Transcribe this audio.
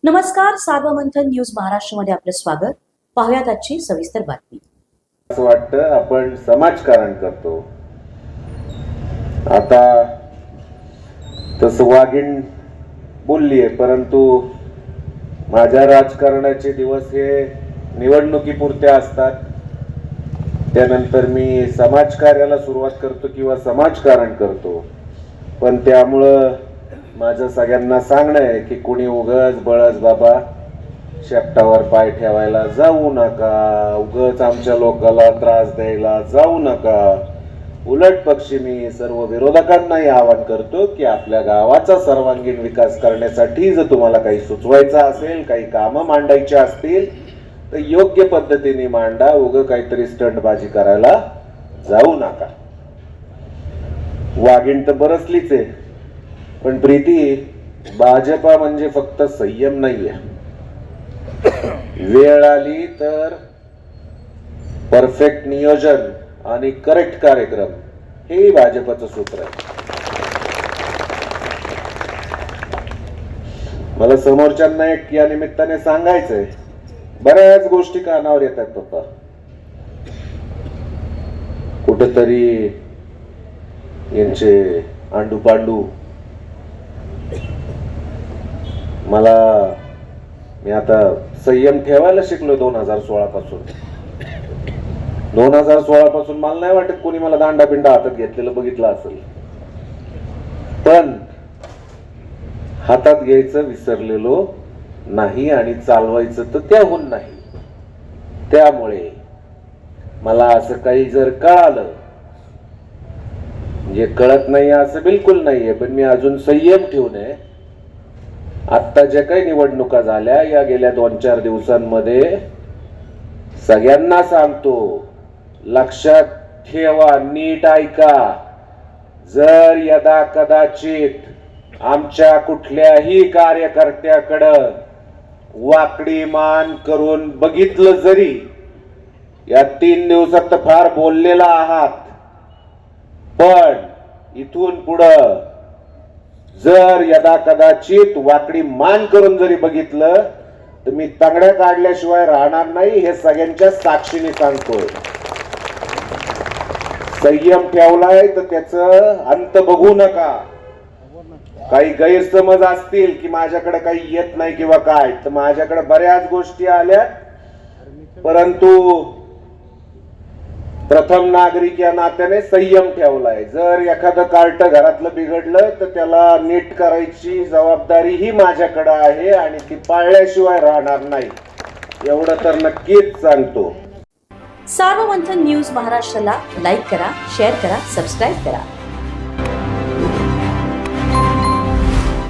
नमस्कार, सार्वमंथन न्यूज महाराष्ट्रमध्ये आपलं स्वागत. पाहुयात आजची सविस्तर बातमी. असं वाटतं आपण समाजकारण करतो. आता तसं वाघीण बोललीये, परंतु माझ्या राजकारणाचे दिवस हे निवडणुकीपुरते असतात. त्यानंतर मी समाजकार्याला सुरुवात करतो किंवा समाजकारण करतो. पण त्यामुळं माझं सगळ्यांना सांगणं आहे की कुणी उगाच बळच बाबा शेपटावर पाय ठेवायला जाऊ नका, उगाच आमच्या लोकांना त्रास द्यायला जाऊ नका. उलट पक्षी मी सर्व विरोधकांनाही आवाहन करतो की आपल्या गावाचा सर्वांगीण विकास करण्यासाठी जर तुम्हाला काही सुचवायचं असेल, काही कामं मांडायची असतील तर योग्य पद्धतीने मांडा. उगा काहीतरी स्टंटबाजी करायला जाऊ नका. वाघीण तर बरसलीच आहे, पण प्रीती, भाजपा म्हणजे फक्त संयम नाहीये. वेळ आली तर परफेक्ट नियोजन आणि करेक्ट कार्यक्रम हे भाजपचं सूत्र आहे. मला समोरच्यांना एक या निमित्ताने सांगायचंय, बऱ्याच गोष्टी कानावर येतात पप्पा. कुठेतरी यांचे आंडू पांडू मी आता संयम ठेवायला शिकलो 2016 पासून. 2016 पासून मला नाही वाटत कोणी मला दांडा पिंडा हातात घेतलेलं बघितलं असेल. पण हातात घ्यायचं विसरलेलो नाही आणि चालवायचं तर त्याहून नाही. त्यामुळे मला असं काही जर कळालं, म्हणजे कळत नाही असं बिलकुल नाहीये, पण मी अजून संयम ठेवून आहे. आत्ता ज्या काही निवडणुका झाल्या या गेल्या 2-4 दिवसांमध्ये सगळ्यांना सांगतो, लक्षात ठेवा, नीट ऐका. जर यदा कदाचित आमच्या कुठल्याही कार्यकर्त्याकडं वाकडी मान करून बघितलं, जरी या 3 दिवसात तर फार बोललेला आहात, पण इथून पुढं जर यदा कदाचित वाकडी मान करून जरी बघितलं तर मी तंगड्या काढल्याशिवाय राहणार नाही, हे सगळ्यांच्या साक्षीने सांगतोय. संयम ठेवलाय तर त्याचं अंत बघू नका. काही गैरसमज असतील की माझ्याकडे काही येत नाही किंवा काय, तर माझ्याकडे बऱ्याच गोष्टी आल्या, परंतु प्रथम नागरिक या नात्याने संयम ठेवलाय. जर एखादं कार्ट घरातलं बिघडलं तर त्याला नीट करायची जबाबदारी ही माझ्याकडे आहे आणि ती पाळल्याशिवाय राहणार नाही, एवढं तर नक्कीच सांगतो. सार्वमंथन न्यूज महाराष्ट्राला लाईक करा, शेअर करा, सबस्क्राईब करा.